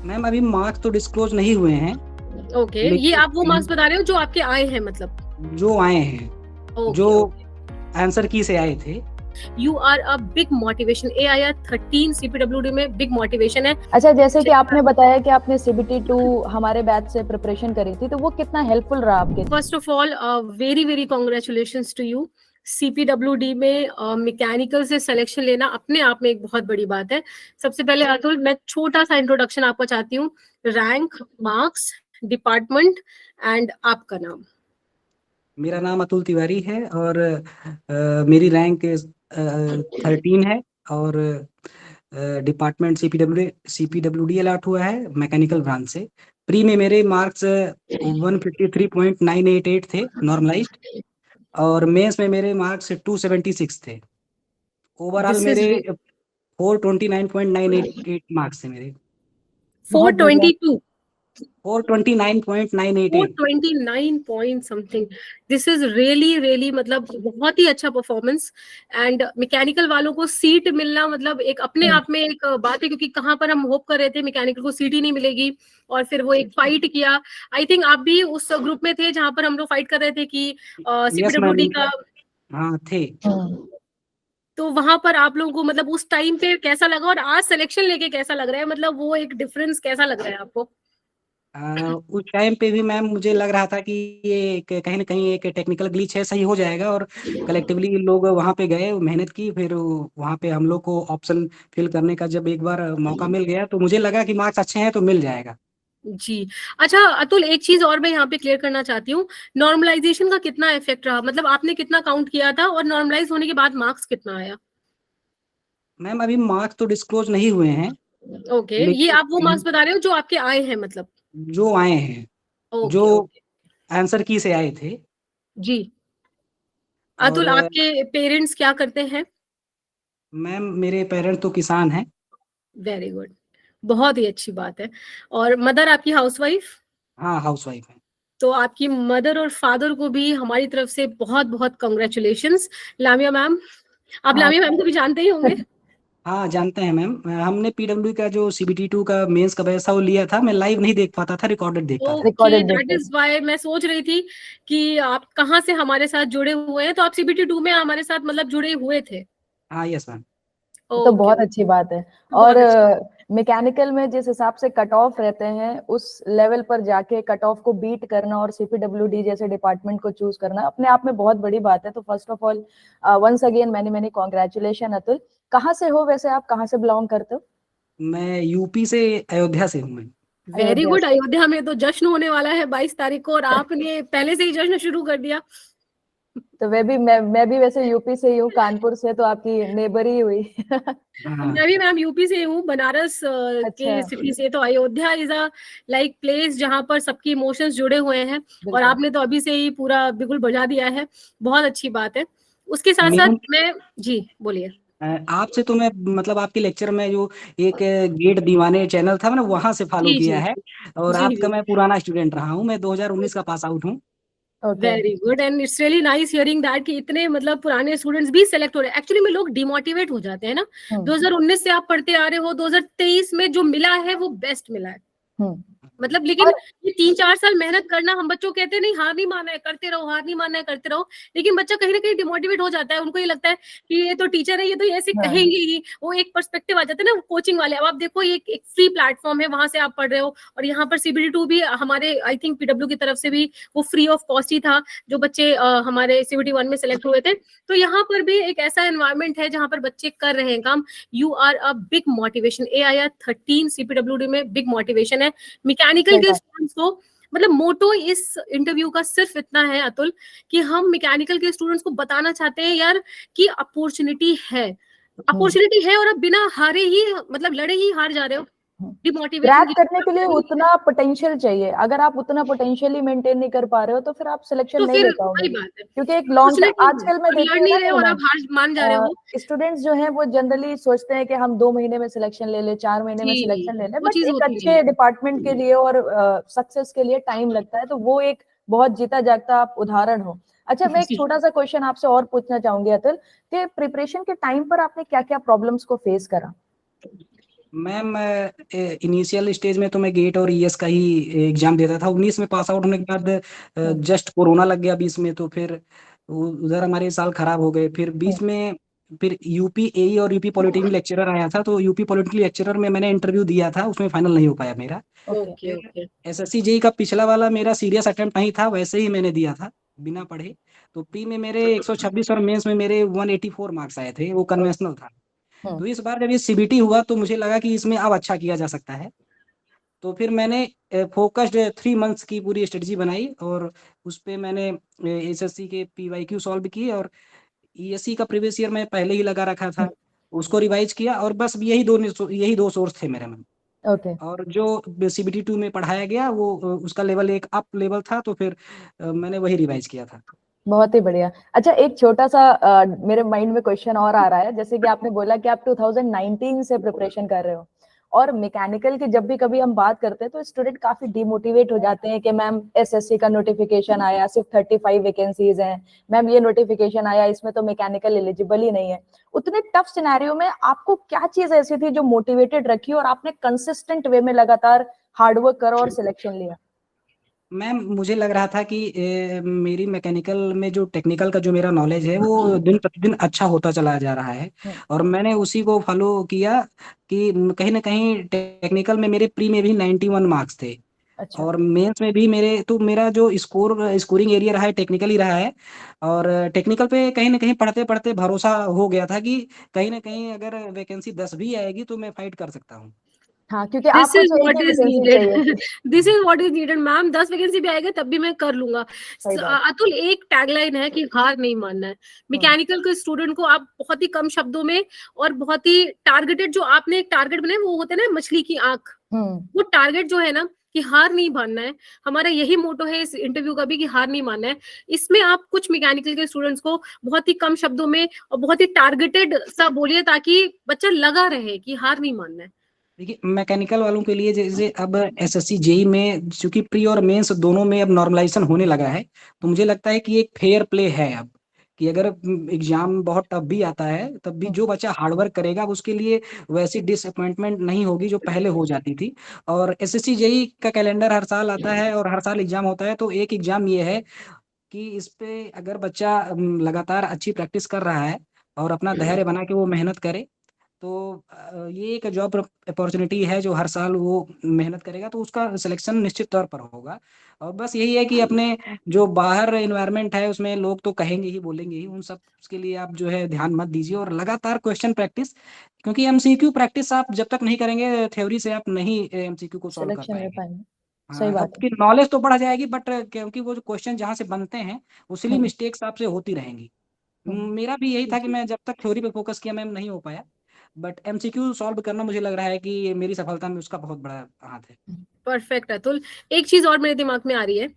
Ma'am अभी marks तो disclose नहीं हुए हैं, ओके, ये आप वो मार्क्स बता रहे हो जो आपके आए हैं, मतलब जो आए हैं, जो आंसर की से आए थे। You are a big motivation. AIR 13 CPWD में बिग मोटिवेशन है। अच्छा, जैसे कि आपने बताया कि आपने CBT 2 हमारे बैच से प्रिपरेशन करी थी, तो वो कितना हेल्पफुल रहा आपके? First of all very very congratulations to you. CPWD में मैकेनिकल से सिलेक्शन लेना अपने आप में एक बहुत बड़ी बात है। सबसे पहले अतुल, मैं छोटा सा इंट्रोडक्शन आपको चाहती हूँ। रैंक, मार्क्स, डिपार्टमेंट एंड आपका नाम। मेरा नाम अतुल तिवारी है और मेरी रैंक 13 है और डिपार्टमेंट CPWD अलॉट हुआ है मैकेनिकल ब्रांच से। प्री में मेरे मार्क्स 153.988 थे नॉर्मलाइज्ड, और मेंस में मेरे मार्क्स 276 थे। ओवरऑल मेरे 429.988 मार्क्स थे मेरे। 422 429.988। 429 point something. This is really really, मतलब बहुत ही अच्छा परफॉर्मेंस। एंड मैकेनिकल वालों को सीट मिलना मतलब एक अपने आप में एक बात है, क्योंकि कहाँ पर हम होप कर रहे थे मैकेनिकल को सीट ही नहीं मिलेगी, और फिर वो एक फाइट किया। आई थिंक आप भी उस ग्रुप में थे जहां पर हम लोग फाइट कर रहे थे कि CPWD का। हाँ थे। तो वहां पर आप लोगों को मतलब उस टाइम पे कैसा लगा, और आज सिलेक्शन लेके कैसा लग रहा है, मतलब वो एक डिफरेंस कैसा लग रहा है आपको? उस टाइम पे भी मैम मुझे लग रहा था कि ये कहीं ना कहीं एक टेक्निकल ग्लिच है, सही हो जाएगा। और कलेक्टिवली लोग वहाँ पे गए, मेहनत की, फिर वहाँ पे हम लोग को ऑप्शन फिल करने का जब एक बार मौका मिल गया तो मुझे लगा कि मार्क्स अच्छे हैं तो मिल जाएगा। जी। अच्छा अतुल, एक चीज और मैं यहाँ पे क्लियर करना चाहती हूँ। नॉर्मलाइजेशन का कितना इफेक्ट रहा, मतलब आपने कितना काउंट किया था, और नॉर्मलाइज होने के बाद मार्क्स कितना आया? मैम अभी मार्क्स तो डिस्क्लोज नहीं हुए हैं, ओके, ये आप वो लेकिन मार्क्स बता रहे हो जो आपके आए हैं, मतलब? जो आए हैं, जो ओके ओके। आंसर की से आए थे। जी। और अतुल, आपके पेरेंट्स क्या करते हैं? मैम मेरे पेरेंट्स तो किसान हैं। वेरी गुड, बहुत ही अच्छी बात है। और मदर आपकी हाउसवाइफ? हाँ, हाउस वाइफ है। तो आपकी मदर और फादर को भी हमारी तरफ से बहुत बहुत कॉन्ग्रेचुलेशंस। लामिया मैम, आप हाँ। लामिया मैम को भी जानते ही होंगे। हाँ जानते हैं मैम, हमने PW का जो CBT 2 का मेंस का बैच था वो लिया था। मैं लाइव नहीं देख पाता था, रिकॉर्डेड देखता था। ओके, दैट इज वाई मैं सोच रही थी कि आप कहाँ से हमारे साथ जुड़े हुए हैं। तो आप CBT 2 में हमारे साथ मतलब जुड़े हुए थे? हाँ यस मैम। तो ओके, बहुत अच्छी बात है। और बहुत अच्छी। मैकेनिकल में जिस हिसाब से कट ऑफ रहते हैं, उस लेवल पर जाके कट ऑफ को बीट करना और CPWD जैसे डिपार्टमेंट को चूज करना अपने आप में बहुत बड़ी बात है। तो first of all once again many many congratulation Atul. कहाँ से हो वैसे आप, कहाँ से बिलोंग करते हो? मैं यूपी से, अयोध्या से हूँ मैं। Very Ayodhya good. से। अयोध्या में तो जश्न होने वाला है 22 तारीख को, और आपने पहले से ही जश्न शुरू कर दिया। तो मैं भी वैसे यूपी से ही हूँ, कानपुर से, तो आपकी नेबर ही हुई। हाँ। मैं भी मैम यूपी से हूँ, बनारस अच्छा। के सिटी से। तो Ayodhya is a like place जहाँ पर सबकी इमोशंस जुड़े हुए हैं, और बिल्कुल। आपने तो अभी से ही पूरा बिल्कुल बजा दिया है। बहुत अच्छी बात है। उसके साथ साथ मैम मैं, जी बोलिए। आपसे तो मैं मतलब आपके लेक्चर में जो एक गेट दीवाने चैनल था, मैंने वहां से फॉलो जी किया जी है। और जी आपका जी। मैं पुराना स्टूडेंट रहा हूँ, मैं 2019 का पास आउट हूँ। Okay. Very good, and it's really nice hearing that कि इतने मतलब पुराने स्टूडेंट्स भी सेलेक्ट हो रहे हैं। एक्चुअली में लोग डिमोटिवेट हो जाते हैं ना। 2019 से आप पढ़ते आ रहे हो, 2023 में जो मिला है वो बेस्ट मिला है। हम्म। मतलब लेकिन और ये 3-4 साल मेहनत करना, हम बच्चों को कहते हैं नहीं हार नहीं मानना है, करते रहो, हार नहीं मानना है, करते रहो। लेकिन बच्चा कहीं ना कहीं डिमोटिवेट हो जाता है, उनको ये लगता है कि ये तो टीचर है, ये तो ऐसे हाँ। कहेंगे ही। वो एक पर्सपेक्टिव आ जाता है ना कोचिंग वाले। अब आप देखो, ये एक फ्री प्लेटफॉर्म है, वहां से आप पढ़ रहे हो, और यहाँ पर CBT 2 भी हमारे आई थिंक PW की तरफ से भी वो फ्री ऑफ कॉस्ट ही था, जो बच्चे हमारे CBT 1 में सेलेक्ट हुए थे। तो यहाँ पर भी एक ऐसा एनवायरमेंट है जहाँ पर बच्चे कर रहे हैं काम। You are a big motivation. AIR 13 CPWD में बिग मोटिवेशन है। मैकेनिकल सही के बात। स्टूडेंट्स को, मतलब मोटो इस इंटरव्यू का सिर्फ इतना है अतुल, कि हम मैकेनिकल के स्टूडेंट्स को बताना चाहते हैं यार कि अपॉर्चुनिटी है, अपॉर्चुनिटी है, और अब बिना हारे ही मतलब लड़े ही हार जा रहे हो। डिमोटिवेशन क्रैक करने के लिए उतना पोटेंशियल चाहिए। अगर आप उतना पोटेंशियल ही मेंटेन नहीं कर पा रहे हो तो फिर आप सिलेक्शन तो नहीं फिर ले पाओगे। वही बात है, क्योंकि एक लॉन्ग टर्म अपॉर्चुनिटी है आजकल में और लड़ देखिए नहीं ना रहे हो और नीलिमा, आप हार मान जा रहे हो। स्टूडेंट्स जो हैं वो जनरली सोचते हैं कि हम 2 महीने में सिलेक्शन ले ले, 4 महीने में जी, सिलेक्शन ले ले, वो बट चीज एक होती नहीं अच्छे डिपार्टमेंट के लिए और सक्सेस के लिए टाइम लगता है। तो वो एक बहुत जीता जागता आप उदाहरण हो। अच्छा, मैं है। एक जी। छोटा सा क्वेश्चन आपसे और पूछना चाहूंगी अतुल, कि प्रिपरेशन के टाइम पर आपने क्या क्या प्रॉब्लम्स को फेस करा? मैम इनिशियल स्टेज में तो मैं गेट और ईएस का ही एग्जाम देता था। 19 में पास आउट होने के बाद जस्ट कोरोना लग गया 20 में, तो फिर उधर हमारे साल खराब हो गए। फिर बीच में फिर यूपी एई और यूपी पॉलिटेक्निक लेक्चरर आया था, तो यूपी पॉलिटेक्निक लेक्चरर में मैंने इंटरव्यू दिया था, उसमें फाइनल नहीं हो पाया मेरा। ओके फिर ओके। एसएससी जेई का पिछला वाला मेरा सीरियस अटेम्प्ट नहीं था, वैसे ही मैंने दिया था बिना पढ़े। तो प्री में मेरे 126 और मेंस में मेरे 184 मार्क्स आए थे, वो कन्वेंशनल था। तो इस बार जब ये सीबीटी हुआ तो मुझे लगा कि इसमें अब अच्छा किया जा सकता है। तो फिर मैंने फोकस्ड 3 मंथ्स की पूरी स्ट्रेटजी बनाई, और उस पे मैंने एसएससी के पीवाईक्यू सॉल्व किए, और ईएससी का प्रीवियस ईयर मैं पहले ही लगा रखा था, उसको रिवाइज किया, और बस यही दो सोर्स थे मेरे में। ओके, और जो सीबीटी 2 में पढ़ाया गया वो उसका लेवल एक अप लेवल था, तो फिर मैंने वही रिवाइज किया था। बहुत ही बढ़िया। अच्छा, एक छोटा सा मेरे माइंड में क्वेश्चन और आ रहा है, जैसे कि आपने बोला कि आप 2019 से प्रिपरेशन कर रहे हो, और मैकेनिकल की जब भी कभी हम बात करते हैं तो स्टूडेंट काफी डिमोटिवेट हो जाते हैं कि मैम एसएससी का नोटिफिकेशन आया, सिर्फ 35 वैकेंसीज हैं, मैम ये नोटिफिकेशन आया, इसमें तो मैकेनिकल एलिजिबल ही नहीं है। उतने टफ सिनेरियो में आपको क्या चीज ऐसी थी जो मोटिवेटेड रखी और आपने कंसिस्टेंट वे में लगातार हार्डवर्क करा और सिलेक्शन लिया? मैम मुझे लग रहा था कि मेरी मैकेनिकल में जो टेक्निकल का जो मेरा नॉलेज है वो दिन प्रतिदिन अच्छा होता चला जा रहा है, और मैंने उसी को फॉलो किया कि कहीं ना कहीं टेक्निकल में मेरे प्री में भी 91 मार्क्स थे, अच्छा। और मेंस में भी मेरा जो स्कोरिंग एरिया रहा है टेक्निकल ही रहा है। और टेक्निकल पे कहीं ना कहीं पढ़ते पढ़ते भरोसा हो गया था कि कहीं ना कहीं अगर वैकेंसी 10 भी आएगी तो मैं फाइट कर सकता हूँ। हाँ, क्योंकि दिस आपको इज 6 व्हाट की इज वैकेंसी नीडेड। चाहिए थी। This is what is needed ma'am. 10 vacancy भी आएगा तब भी मैं कर लूंगा। सही बात। अतुल, एक टैगलाइन है कि हार नहीं मानना है। मैकेनिकल के स्टूडेंट को आप बहुत ही कम शब्दों में और बहुत ही टारगेटेड, जो आपने एक टारगेट बनाया वो होता है ना मछली की आंख, वो टारगेट जो है ना कि हार नहीं मानना है। हमारा यही मोटो है इस इंटरव्यू का भी कि हार नहीं मानना है। इसमें आप कुछ मैकेनिकल के स्टूडेंट्स को बहुत ही कम शब्दों में और बहुत ही टारगेटेड सा बोलिए ताकि बच्चा लगा रहे कि हार नहीं मानना है। देखिए मैकेनिकल वालोों के लिए जैसे अब एसएससी जेई में चूंकि प्री और मेंस दोनों में अब नॉर्मलाइजेशन होने लगा है, तो मुझे लगता है कि एक फेयर प्ले है अब, कि अगर एग्जाम बहुत टफ भी आता है तब भी जो बच्चा हार्डवर्क करेगा उसके लिए वैसी डिसअपॉइंटमेंट नहीं होगी जो पहले हो जाती थी। और एसएससी जेई का कैलेंडर हर साल आता है और हर साल एग्जाम होता है, तो एक एग्जाम ये है कि इस पे अगर बच्चा लगातार अच्छी प्रैक्टिस कर रहा है और अपना धैर्य बना के वो मेहनत करे, तो ये एक जॉब अपॉर्चुनिटी है जो हर साल वो मेहनत करेगा तो उसका सिलेक्शन निश्चित तौर पर होगा। और बस यही है कि अपने जो बाहर एनवायरनमेंट है उसमें लोग तो कहेंगे ही बोलेंगे ही, उन सब के लिए आप जो है ध्यान मत दीजिए, और लगातार क्वेश्चन प्रैक्टिस, क्योंकि एमसीक्यू प्रैक्टिस आप जब तक नहीं करेंगे थ्योरी से आप नहीं एमसीक्यू को सॉल्व कर सिलेक्शन ले पाएंगे। पाएंगे। सही हाँ, बात है। आपकी नॉलेज तो बढ़ जाएगी, बट क्योंकि वो जो क्वेश्चन जहाँ से बनते हैं उसलिए मिस्टेक्स आपसे होती रहेंगी। मेरा भी यही था कि मैं जब तक थ्योरी पे फोकस किया मैम नहीं हो पाया, बट एमसीक्यू सॉल्व करना मुझे लग रहा है कि मेरी सफलता में उसका बहुत बड़ा हाथ है। परफेक्ट अतुल। एक चीज और मेरे दिमाग में आ रही है,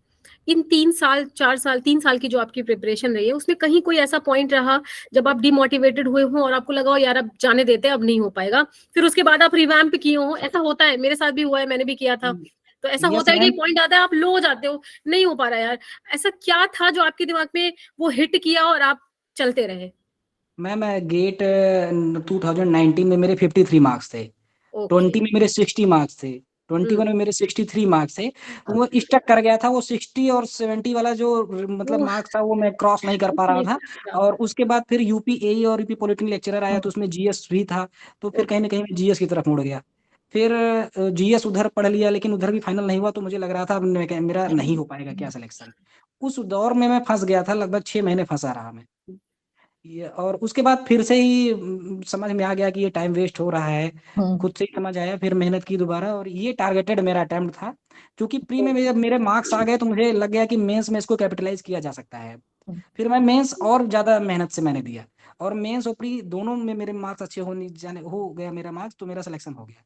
इन 3 साल 4 साल 3 साल की जो आपकी प्रिपरेशन रही है उसमें कहीं कोई ऐसा पॉइंट रहा जब आप डिमोटिवेटेड हुए हो और आपको लगा हो यार अब जाने देते हैं, अब नहीं हो पाएगा, फिर उसके बाद आप रिवैम्प किए हो? ऐसा होता है, मेरे साथ भी हुआ है, मैंने भी किया था। तो ऐसा यस होता है कि मैम। पॉइंट आता है आप लो हो जाते हो, नहीं हो पा रहा यार। ऐसा क्या था जो आपके दिमाग में वो हिट किया और आप चलते रहे? मैम गेट 2019 में मेरे 53 मार्क्स थे, ओके। 20 में मेरे 60 मार्क्स थे, 21 में मेरे 63 मार्क्स थे। तो वो स्टक कर गया था, वो 60 और 70 वाला जो मतलब मार्क्स था वो मैं क्रॉस नहीं कर पा रहा था। और उसके बाद फिर यूपी एई और यूपी पॉलिटेक्निक लेक्चरर आया तो उसमें जीएस भी था, तो फिर कहीं ना कहीं मैं जीएस की तरफ मुड़ गया। फिर जीएस उधर पढ़ लिया, लेकिन उधर भी फाइनल नहीं हुआ, तो मुझे लग रहा था अब मेरा नहीं हो पाएगा क्या सिलेक्शन। उस दौर में मैं फंस गया था, लगभग 6 महीने फंसा रहा मैं। ये और उसके बाद फिर से ही समझ में आ गया कि ये टाइम वेस्ट हो रहा है, खुद से ही समझ आया, फिर मेहनत की दोबारा, और ये टारगेटेड मेरा अटेम्प्ट था। क्योंकि प्री में जब मेरे मार्क्स आ गए तो मुझे लग गया कि मेंस में इसको कैपिटलाइज किया जा सकता है। फिर मैं मेंस और ज्यादा मेहनत से मैंने दिया, और मेंस और प्री दोनों में मेरे मार्क्स अच्छे होने जाने हो गया मेरा मार्क्स, तो मेरा सिलेक्शन हो गया।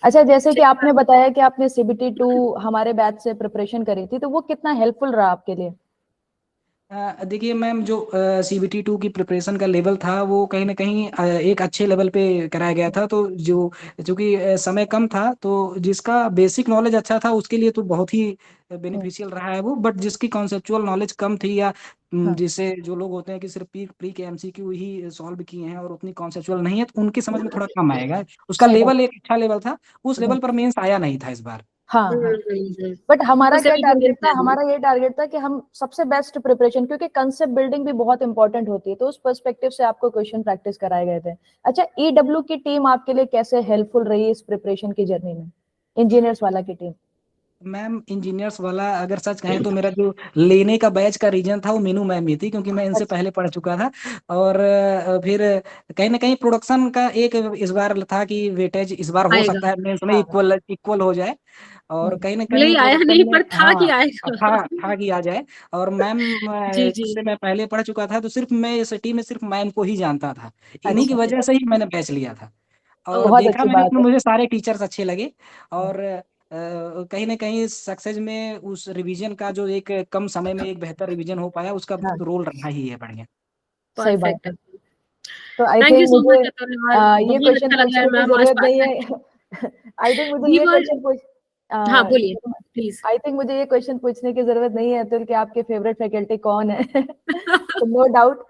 अच्छा, जैसे कि आपने बताया कि आपने सीबीटी 2 हमारे बैच से प्रिपरेशन करी थी, तो वो कितना हेल्पफुल रहा आपके लिए? देखिए मैम, जो CBT 2 की प्रिपरेशन का लेवल था वो कहीं ना कहीं एक अच्छे लेवल पे कराया गया था। तो जो चूंकि समय कम था, तो जिसका बेसिक नॉलेज अच्छा था उसके लिए तो बहुत ही बेनिफिशियल रहा है वो। बट जिसकी कॉन्सेप्चुअल नॉलेज कम थी, या हाँ जिससे जो लोग होते हैं कि सिर्फ प्री प्री के MCQ ही सॉल्व किए हैं और उतनी कॉन्सेप्चुअल नहीं है, तो उनकी समझ में थोड़ा कम आएगा। उसका सही बात। लेवल एक अच्छा लेवल था, उस लेवल पर मेंस आया नहीं था इस बार। हाँ हम्म, हाँ। हम्म। बट हमारा उस क्या लेवल पे टारगेट मिलता था, है नहीं। हमारा ये टारगेट था कि हम सबसे बेस्ट प्रिपरेशन, क्योंकि कंसेप्ट बिल्डिंग भी बहुत इंपॉर्टेंट होती है, तो उस पर्सपेक्टिव से आपको क्वेश्चन प्रैक्टिस कराए गए थे। अच्छा, EW की टीम आपके लिए कैसे हेल्पफुल रही इस प्रिपरेशन की जर्नी में, इंजीनियर्स वाला की टीम? मैम, इंजीनियर्स वाला अगर सच कहें तो मेरा जो लेने का बैच का रीजन था वो मीनू मैम ही थी, क्योंकि मैं इनसे अच्छा। पहले पढ़ चुका था। और फिर कहीं ना कहीं प्रोडक्शन का एक इस बार था कि वेटेज इस बार हो आएगा। सकता है मेंस में हाँ इक्वल इक्वल हो जाए। और कहीं ना भले कहीं ही आया प्रोडक्शन नहीं में, पर था कि हाँ, आएगा। था कि आ जाए। और मैम जी जी। से मैं पहले पढ़ चुका था, तो सिर्फ मैं इस टीम में सिर्फ मैम को ही जानता था। इन्हीं की अच्छा, वजह से ही मैंने बैच लिया था। और बहुत देखा अच्छी मैंने बात उसमें है। मुझे सारे टीचर्स अच्छे लगे। और कहीं ना कहीं सक्सेस में उस रिवीजन का जो एक कम समय में एक बेहतर रिवीजन हो पाया, उसका हाँ, रोल रहा ही है बढ़िया। सही बात परफेक्ट है। है। तो आई थैंक यू थिंक सो मुझे मच अतुल यार, ये बहुत क्वेश्चन अच्छा लग रहा है पूछने की मैम आज जरूरत बात नहीं करके। है। आई थिंक मुझे वी ये वर। क्वेश्चन पूछ हाँ बोलिए प्लीज। आई थिंक मुझे ये क्वेश्चन पूछने की जरूरत नहीं है अतुल कि आपके फेवरेट फैकल्टी कौन है। तो नो डाउट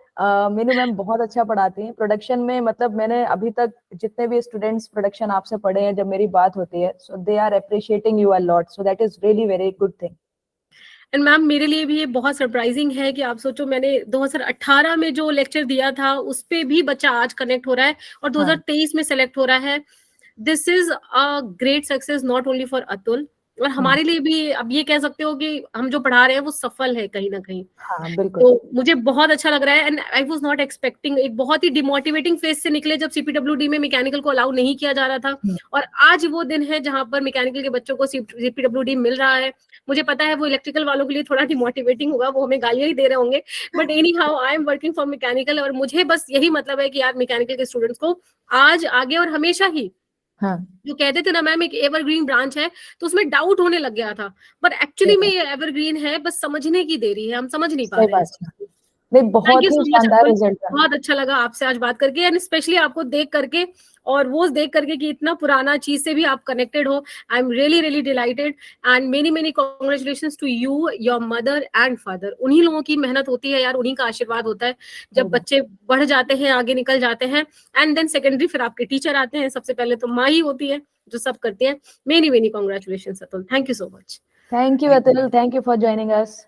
मीनू मैम बहुत अच्छा पढ़ाती हैं प्रोडक्शन में। मतलब मैंने अभी तक जितने भी स्टूडेंट्स प्रोडक्शन आपसे पढ़े हैं, जब मेरी बात होती है, so they are appreciating you a lot, so that is really very good thing. And ma'am मेरे लिए भी ये बहुत सरप्राइजिंग है कि आप सोचो मैंने 2018 में जो लेक्चर दिया था उस पे भी बच्चा आज कनेक्ट हो रहा है और हाँ 2023 में सेलेक्ट हो रहा है। This is a great success not only for Atul, और हाँ हमारे लिए भी अब ये कह सकते हो कि हम जो पढ़ा रहे हैं वो सफल है कहीं ना कहीं। हाँ बिल्कुल। तो मुझे बहुत अच्छा लग रहा है and I was not expecting. एक बहुत ही डिमोटिवेटिंग फेज से निकले जब CPWD में मैकेनिकल को अलाउ नहीं किया जा रहा था, और आज वो दिन है जहां पर मैकेनिकल के बच्चों को CPWD मिल रहा है। मुझे पता है वो इलेक्ट्रिकल वालों के लिए थोड़ा डिमोटिवेटिंग होगा, वो हमें गालियां ही दे रहे होंगे, but any how I am working for mechanical, और मुझे बस यही मतलब है कि यार मैकेनिकल के स्टूडेंट्स को आज आगे और हमेशा ही, हाँ जो कहते थे ना मैम एक एवरग्रीन ब्रांच है, तो उसमें डाउट होने लग गया था, पर सही एक्चुअली में बात, ये एवरग्रीन है, बस समझने की देरी है, हम समझ नहीं पा सही रहे हैं बात इस है। चीज को। नहीं, थैंक बहुत यू ही सो मच शानदार अतुल, रिजल्ट था। बहुत अच्छा लगा आपसे आज बात करके, एंड स्पेशली आपको देख करके और वो देख करके कि इतना पुराना चीज से भी आप कनेक्टेड हो। I am really really delighted and many many congratulations to you, your mother and father. उन्हीं लोगों की मेहनत होती है यार, उन्हीं का आशीर्वाद होता है सही जब बात। बच्चे बढ़ जाते हैं, आगे निकल जाते हैं, एंड देन सेकेंडरी फिर आपके टीचर आते हैं। सबसे पहले तो माँ ही होती है जो सब करती है। Many many congratulations Atul, thank you so much. Thank you thank you. Atul, thank you for joining us.